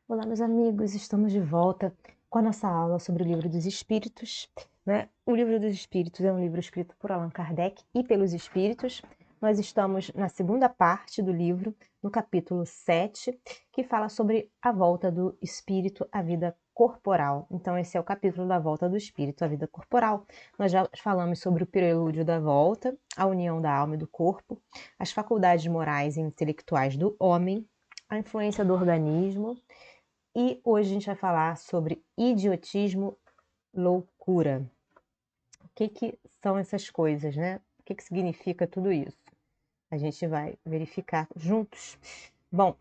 Olá, meus amigos, estamos de volta com a nossa aula sobre o Livro dos Espíritos, né? O Livro dos Espíritos é um livro escrito por Allan Kardec e pelos Espíritos. Nós estamos na segunda parte do livro, no capítulo 7, que fala sobre a volta do espírito à vida corporal. Então, esse é o capítulo da volta do espírito à vida corporal. Nós já falamos sobre o prelúdio da volta, a união da alma e do corpo, as faculdades morais e intelectuais do homem, a influência do organismo. E hoje a gente vai falar sobre idiotismo, loucura. O que são essas coisas, né? O que significa tudo isso? A gente vai verificar juntos. Bom,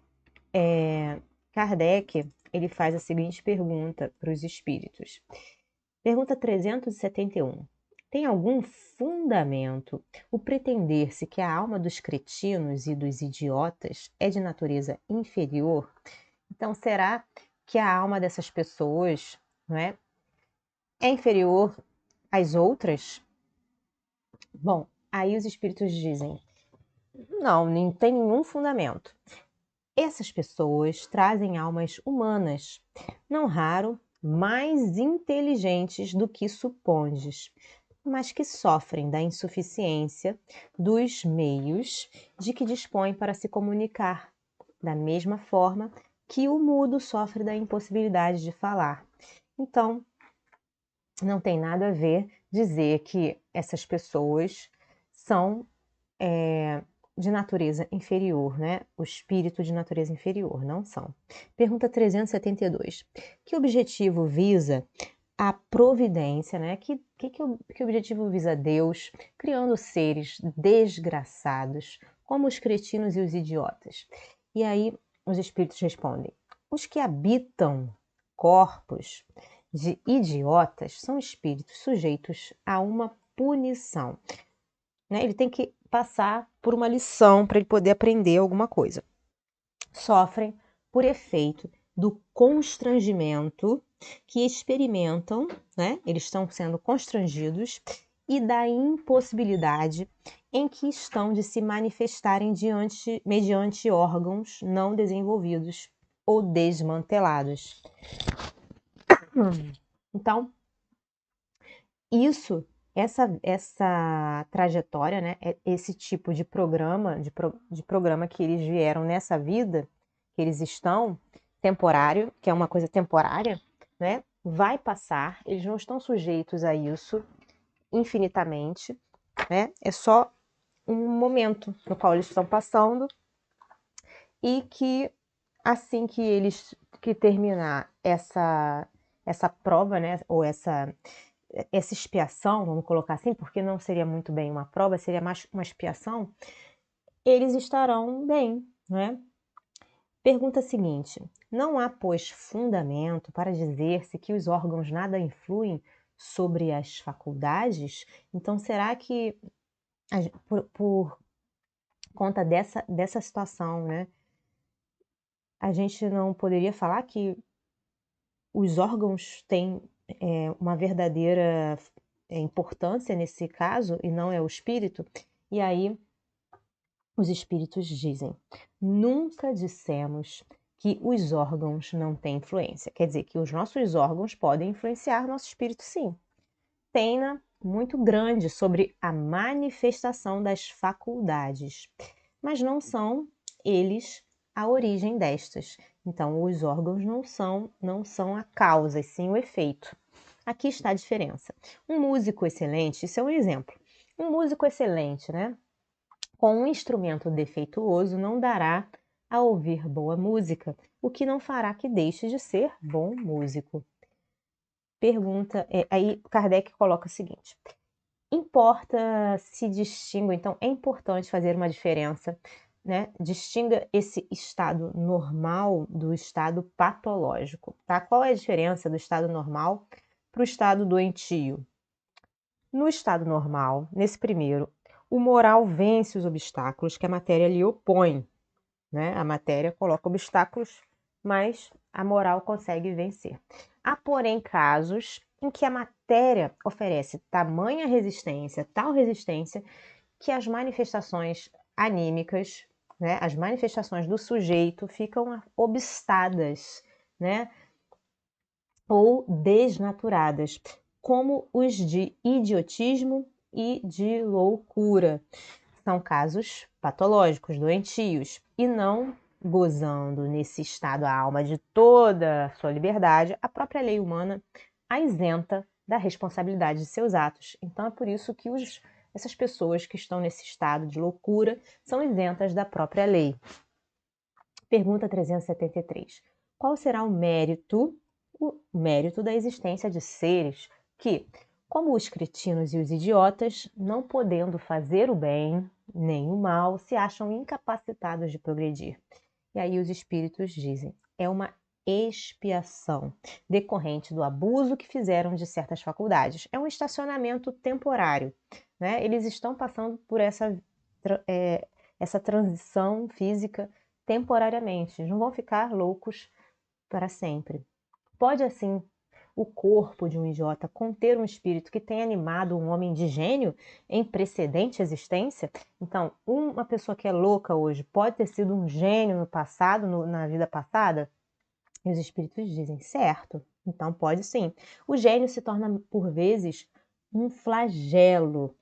Kardec ele faz a seguinte pergunta para os espíritos. Pergunta 371. Tem algum fundamento o pretender-se que a alma dos cretinos e dos idiotas é de natureza inferior? Então, será que a alma dessas pessoas, não é inferior às outras? Bom, aí os espíritos dizem: não tem nenhum fundamento. Essas pessoas trazem almas humanas, não raro mais inteligentes do que supondes, mas que sofrem da insuficiência dos meios de que dispõem para se comunicar, da mesma forma que o mudo sofre da impossibilidade de falar. Então, não tem nada a ver dizer que essas pessoas são de natureza inferior, né? O espírito de natureza inferior, não são. Pergunta 372. Que objetivo visa a providência, né? Que objetivo visa Deus criando seres desgraçados como os cretinos e os idiotas? E aí os espíritos respondem: os que habitam corpos de idiotas são espíritos sujeitos a uma punição, né? Ele tem que passar por uma lição para ele poder aprender alguma coisa. Sofrem por efeito do constrangimento que experimentam, né? Eles estão sendo constrangidos e da impossibilidade em que estão de se manifestarem mediante órgãos não desenvolvidos ou desmantelados. Então, isso, essa trajetória, né, esse tipo de programa, de programa que eles vieram nessa vida, que eles estão, temporário, que é uma coisa temporária, né, vai passar, eles não estão sujeitos a isso infinitamente, né, é só um momento no qual eles estão passando e que assim que eles que terminar essa prova, né, ou essa expiação, vamos colocar assim, porque não seria muito bem uma prova, seria mais uma expiação, eles estarão bem, né? Pergunta seguinte: não há, pois, fundamento para dizer-se que os órgãos nada influem sobre as faculdades? Então, será que, por conta dessa situação, né, a gente não poderia falar que os órgãos têm uma verdadeira importância nesse caso e não é o espírito? E aí os espíritos dizem: nunca dissemos que os órgãos não têm influência. Quer dizer que os nossos órgãos podem influenciar nosso espírito, sim. Pena muito grande sobre a manifestação das faculdades, mas não são eles a origem destas. Então, os órgãos não são a causa, e sim o efeito. Aqui está a diferença. Um músico excelente, isso é um exemplo. Um músico excelente, né? Com um instrumento defeituoso não dará a ouvir boa música, o que não fará que deixe de ser bom músico. Pergunta, aí Kardec coloca o seguinte: importa se distingue, então é importante fazer uma diferença, né? Distinga esse estado normal do estado patológico, tá? Qual é a diferença do estado normal para o estado doentio? No estado normal, nesse primeiro, o moral vence os obstáculos que a matéria lhe opõe, né? A matéria coloca obstáculos, mas a moral consegue vencer. Há, porém, casos em que a matéria oferece tamanha resistência, tal resistência, que as manifestações anímicas, né, as manifestações do sujeito ficam obstadas, né? Ou desnaturadas, como os de idiotismo e de loucura. São casos patológicos, doentios, e não gozando nesse estado a alma de toda a sua liberdade, a própria lei humana a isenta da responsabilidade de seus atos. Então é por isso que essas pessoas que estão nesse estado de loucura são isentas da própria lei. Pergunta 373. Qual será o mérito da existência de seres que, como os cretinos e os idiotas, não podendo fazer o bem nem o mal, se acham incapacitados de progredir? E aí os espíritos dizem, é uma expiação decorrente do abuso que fizeram de certas faculdades. É um estacionamento temporário, né? Eles estão passando por essa transição física temporariamente, eles não vão ficar loucos para sempre. Pode, assim, o corpo de um idiota conter um espírito que tenha animado um homem de gênio em precedente existência? Então, uma pessoa que é louca hoje pode ter sido um gênio no passado, na vida passada? E os espíritos dizem, certo, então pode sim. O gênio se torna, por vezes, um flagelo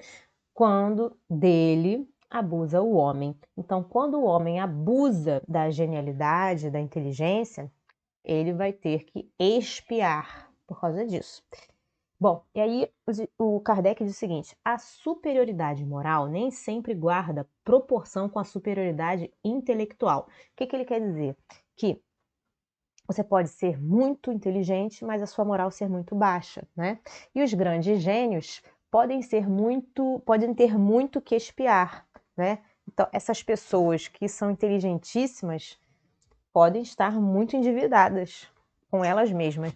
quando dele abusa o homem. Então, quando o homem abusa da genialidade, da inteligência, ele vai ter que expiar por causa disso. Bom, e aí o Kardec diz o seguinte, a superioridade moral nem sempre guarda proporção com a superioridade intelectual. O que ele quer dizer? Que você pode ser muito inteligente, mas a sua moral ser muito baixa, né? E os grandes gênios podem ter muito que expiar, né? Então, essas pessoas que são inteligentíssimas podem estar muito endividadas com elas mesmas.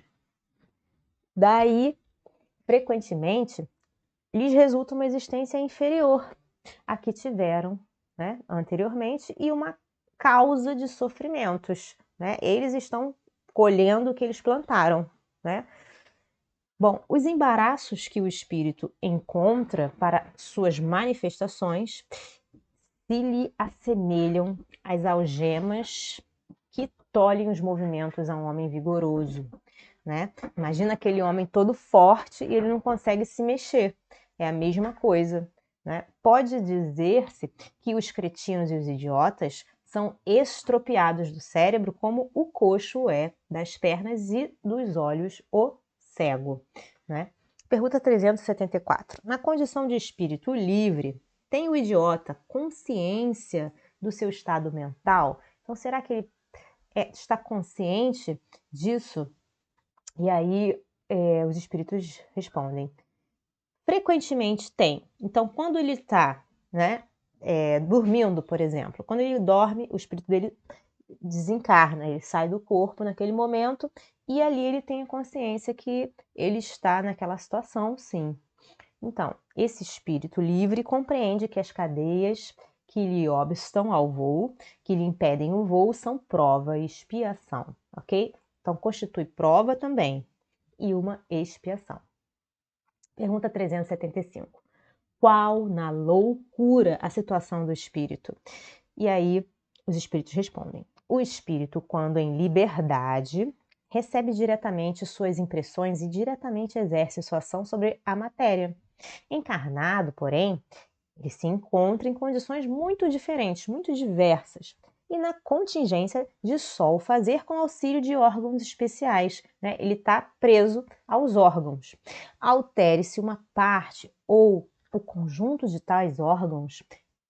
Daí, frequentemente, lhes resulta uma existência inferior à que tiveram, né, anteriormente e uma causa de sofrimentos, né? Eles estão colhendo o que eles plantaram, né? Bom, os embaraços que o espírito encontra para suas manifestações se lhe assemelham às algemas que tolhem os movimentos a um homem vigoroso, né? Imagina aquele homem todo forte e ele não consegue se mexer. É a mesma coisa, né? Pode dizer-se que os cretinos e os idiotas são estropiados do cérebro como o coxo é das pernas e dos olhos o cego, né? Pergunta 374. Na condição de espírito livre, tem o idiota consciência do seu estado mental? Então, será que ele está consciente disso? E aí os espíritos respondem. Frequentemente tem. Então, quando ele está, né, dormindo, por exemplo, quando ele dorme, o espírito dele desencarna, ele sai do corpo naquele momento e ali ele tem a consciência que ele está naquela situação, sim. Então, esse espírito livre compreende que as cadeias que lhe obstam ao voo, que lhe impedem o voo, são prova e expiação, ok? Então, constitui prova também e uma expiação. Pergunta 375. Qual na loucura a situação do espírito? E aí os espíritos respondem. O espírito, quando em liberdade, recebe diretamente suas impressões e diretamente exerce sua ação sobre a matéria. Encarnado, porém, ele se encontra em condições muito diferentes, muito diversas, e na contingência de só o fazer com auxílio de órgãos especiais, né? Ele está preso aos órgãos. Altere-se uma parte ou o conjunto de tais órgãos,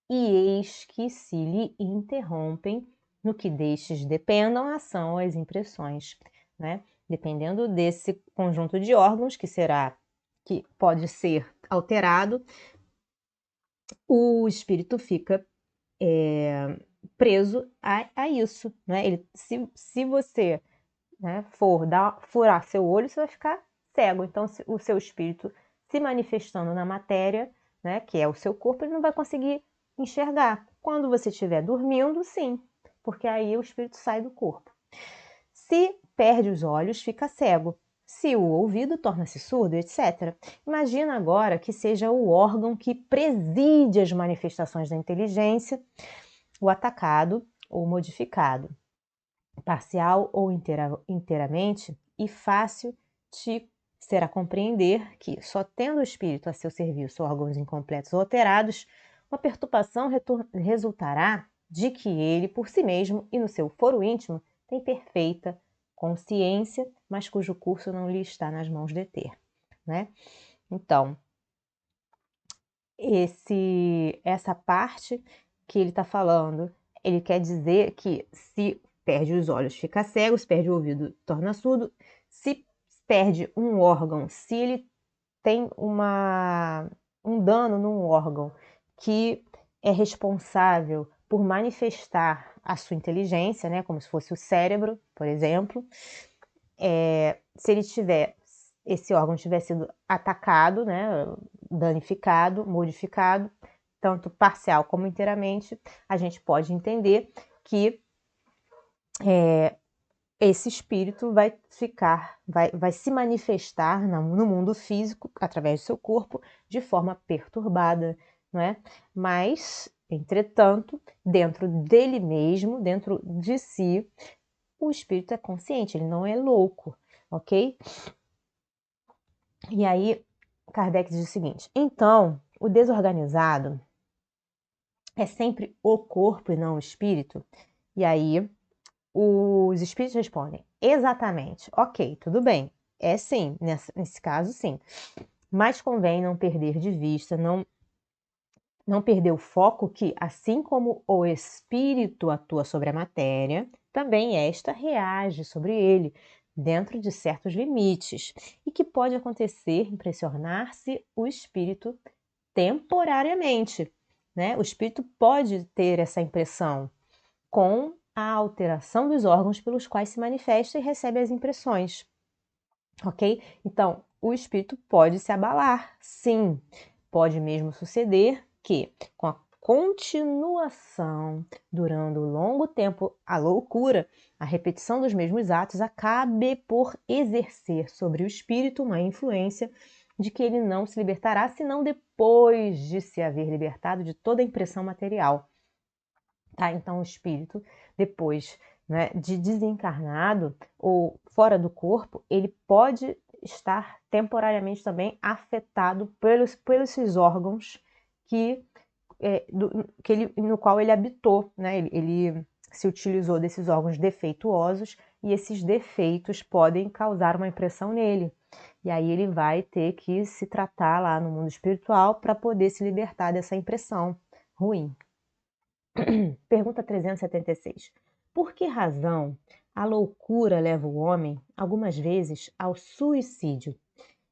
e eis que se lhe interrompem, no que destes dependam a ação ou as impressões, né? Dependendo desse conjunto de órgãos, que pode ser alterado, o espírito fica preso a isso, né? Se você, né, furar seu olho, você vai ficar cego. Então, o seu espírito se manifestando na matéria, né, que é o seu corpo, ele não vai conseguir enxergar. Quando você estiver dormindo, sim, porque aí o espírito sai do corpo. Se perde os olhos, fica cego. Se o ouvido torna-se surdo, etc. Imagina agora que seja o órgão que preside as manifestações da inteligência, o atacado ou modificado. parcial ou inteiramente, e fácil te será compreender que, só tendo o espírito a seu serviço órgãos incompletos ou alterados, uma perturbação resultará de que ele, por si mesmo e no seu foro íntimo, tem perfeita consciência, mas cujo curso não lhe está nas mãos de ter, né? Então, essa parte que ele está falando, ele quer dizer que se perde os olhos, fica cego, se perde o ouvido, torna surdo, se perde um órgão, se ele tem um dano num órgão que é responsável por manifestar a sua inteligência, né, como se fosse o cérebro, por exemplo, se ele tiver, esse órgão tiver sido atacado, né, danificado, modificado, tanto parcial como inteiramente, a gente pode entender que esse espírito vai se manifestar no mundo físico, através do seu corpo, de forma perturbada, não é? Mas, entretanto, dentro dele mesmo, dentro de si, o espírito é consciente, ele não é louco, ok? E aí, Kardec diz o seguinte: então, o desorganizado é sempre o corpo e não o espírito? E aí, os espíritos respondem: exatamente, ok, tudo bem, é sim, nesse caso sim, mas convém não perder de vista, não perder o foco que, assim como o espírito atua sobre a matéria, também esta reage sobre ele, dentro de certos limites, e que pode acontecer impressionar-se o espírito temporariamente, né? O espírito pode ter essa impressão com a alteração dos órgãos pelos quais se manifesta e recebe as impressões, ok? Então, o espírito pode se abalar, sim. Pode mesmo suceder que, com a continuação, durando longo tempo, a loucura, a repetição dos mesmos atos, acabe por exercer sobre o espírito uma influência de que ele não se libertará, senão depois de se haver libertado de toda a impressão material. Tá? Então, o espírito, depois, né, de desencarnado ou fora do corpo, ele pode estar temporariamente também afetado pelos esses órgãos no qual ele habitou, né? Ele se utilizou desses órgãos defeituosos e esses defeitos podem causar uma impressão nele. E aí ele vai ter que se tratar lá no mundo espiritual para poder se libertar dessa impressão ruim. Pergunta 376. Por que razão a loucura leva o homem, algumas vezes, ao suicídio?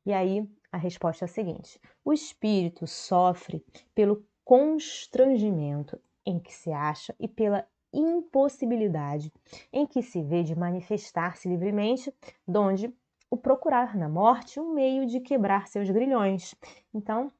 E aí a resposta é a seguinte: o espírito sofre pelo constrangimento em que se acha e pela impossibilidade em que se vê de manifestar-se livremente, donde o procurar na morte um meio de quebrar seus grilhões. Então,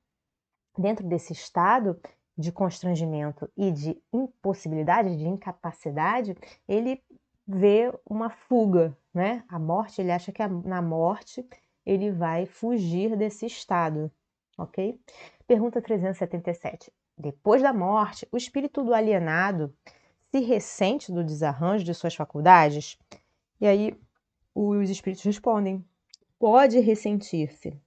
dentro desse estado de constrangimento e de impossibilidade, de incapacidade, ele vê uma fuga, né? A morte, ele acha que na morte ele vai fugir desse estado, ok? Pergunta 377. Depois da morte, o espírito do alienado se ressente do desarranjo de suas faculdades? E aí os espíritos respondem: pode ressentir-se.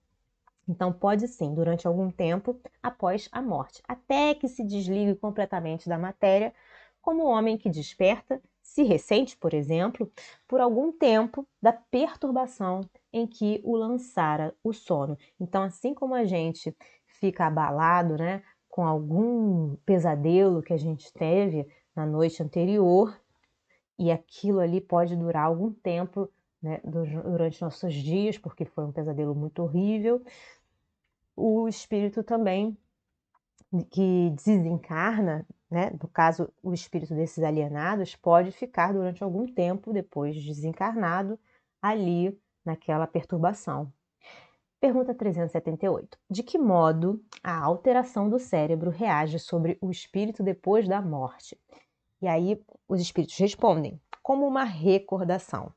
Então, pode sim, durante algum tempo após a morte, até que se desligue completamente da matéria, como o homem que desperta se ressente, por exemplo, por algum tempo da perturbação em que o lançara o sono. Então, assim como a gente fica abalado, né, com algum pesadelo que a gente teve na noite anterior, e aquilo ali pode durar algum tempo, né, durante nossos dias, porque foi um pesadelo muito horrível, o espírito também que desencarna, né? No caso, o espírito desses alienados pode ficar durante algum tempo depois de desencarnado ali naquela perturbação. Pergunta 378. De que modo a alteração do cérebro reage sobre o espírito depois da morte? E aí os espíritos respondem: como uma recordação.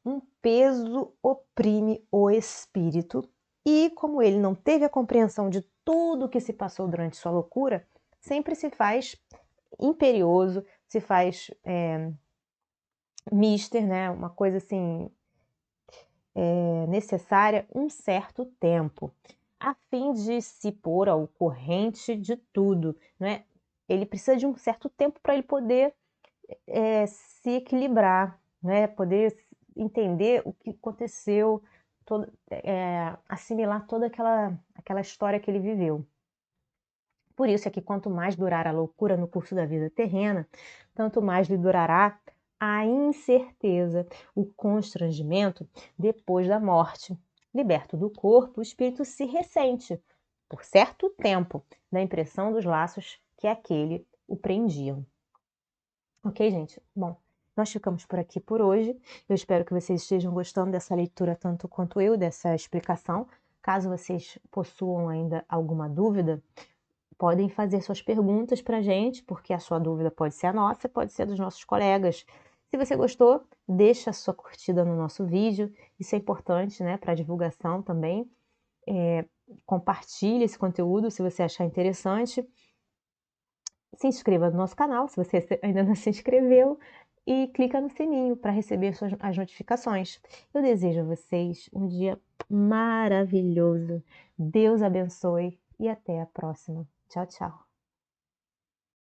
Um peso oprime o espírito e, como ele não teve a compreensão de tudo o que se passou durante sua loucura, sempre se faz imperioso, se faz mister, né? Uma coisa assim necessária um certo tempo, a fim de se pôr ao corrente de tudo, né? Ele precisa de um certo tempo para ele poder se equilibrar, né? Poder entender o que aconteceu, assimilar toda aquela história que ele viveu. Por isso é que quanto mais durar a loucura no curso da vida terrena, tanto mais lhe durará a incerteza, o constrangimento depois da morte. Liberto do corpo, o espírito se ressente, por certo tempo, da impressão dos laços que aquele o prendiam. Ok, gente? Bom, nós ficamos por aqui por hoje. Eu espero que vocês estejam gostando dessa leitura tanto quanto eu, dessa explicação. Caso vocês possuam ainda alguma dúvida, podem fazer suas perguntas para a gente, porque a sua dúvida pode ser a nossa, pode ser dos nossos colegas. Se você gostou, deixa a sua curtida no nosso vídeo, isso é importante, né, para a divulgação também. Compartilhe esse conteúdo se você achar interessante. Se inscreva no nosso canal, se você ainda não se inscreveu, e clica no sininho para receber as notificações. Eu desejo a vocês um dia maravilhoso. Deus abençoe e até a próxima. Tchau, tchau.